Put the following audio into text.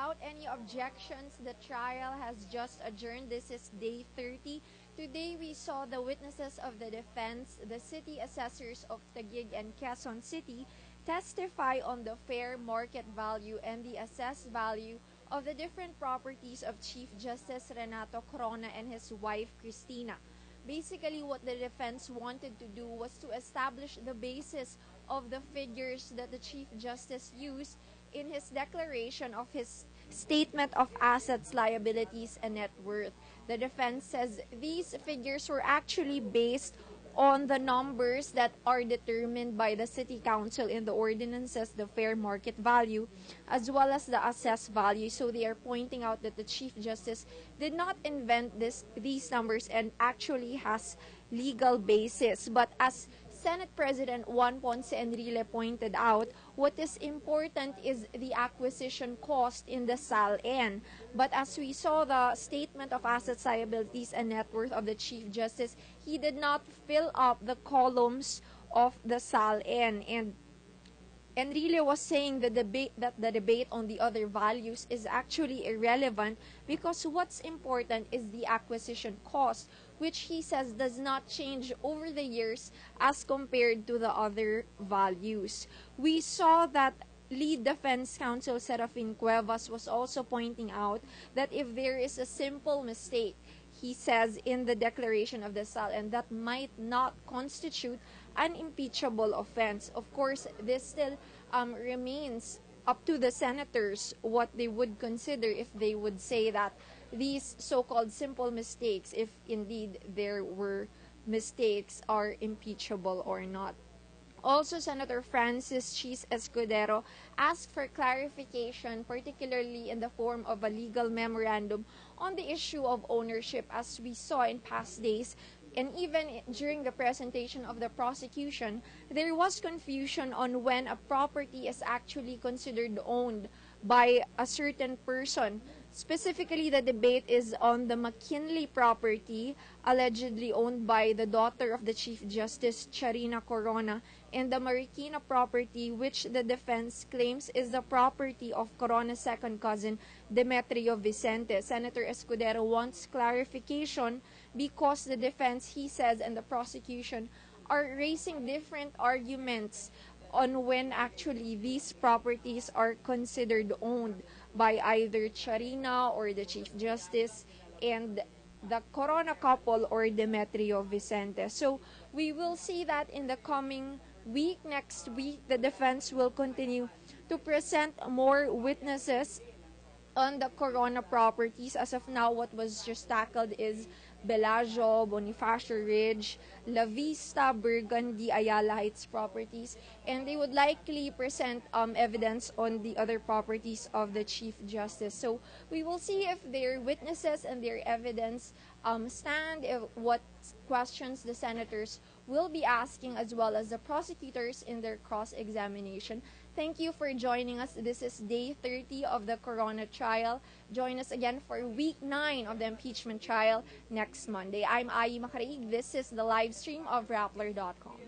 without any objections, the trial has just adjourned. This is day 30. Today we saw the witnesses of the defense, the city assessors of Taguig and Quezon City, testify on the fair market value and the assessed value of the different properties of Chief Justice Renato Corona and his wife Cristina. Basically, what the defense wanted to do was to establish the basis of the figures that the Chief Justice used in his declaration of his statement of assets, liabilities, and net worth. The defense says these figures were actually based on the numbers that are determined by the City Council in the ordinances, the fair market value, as well as the assessed value. So they are pointing out that the Chief Justice did not invent these numbers and actually has legal basis. But as Senate President Juan Ponce Enrile pointed out, what is important is the acquisition cost in the SALN. But as we saw the statement of assets, liabilities, and net worth of the Chief Justice, he did not fill up the columns of the SALN. And Enrile was saying that the debate on the other values is actually irrelevant because what's important is the acquisition cost, which he says does not change over the years as compared to the other values. We saw that lead defense counsel Serafin Cuevas was also pointing out that if there is a simple mistake, he says in the declaration of the SAL, and that might not constitute an impeachable offense. Of course, this still remains up to the senators what they would consider if they would say that these so-called simple mistakes, if indeed there were mistakes, are impeachable or not. Also, Senator Francis Chis Escudero asked for clarification, particularly in the form of a legal memorandum on the issue of ownership, as we saw in past days. And even during the presentation of the prosecution, there was confusion on when a property is actually considered owned by a certain person. Specifically, the debate is on the McKinley property, allegedly owned by the daughter of the Chief Justice, Charina Corona, and the Marikina property, which the defense claims is the property of Corona's second cousin, Demetrio Vicente. Senator Escudero wants clarification because the defense, he says, and the prosecution are raising different arguments on when actually these properties are considered owned by either Charina or the Chief Justice and the Corona couple or Demetrio Vicente. So we will see that in the coming week. Next week, the defense will continue to present more witnesses on the Corona properties. As of now, what was just tackled is Bellagio, Bonifacio Ridge, La Vista, Burgundy, Ayala Heights properties, and they would likely present evidence on the other properties of the Chief Justice. So we will see if their witnesses and their evidence stand, if what questions the senators will be asking, as well as the prosecutors in their cross-examination. Thank you for joining us. This is day 30 of the Corona trial. Join us again for week 9 of the impeachment trial next Monday. I'm Ai Macaraig. This is the live stream of Rappler.com.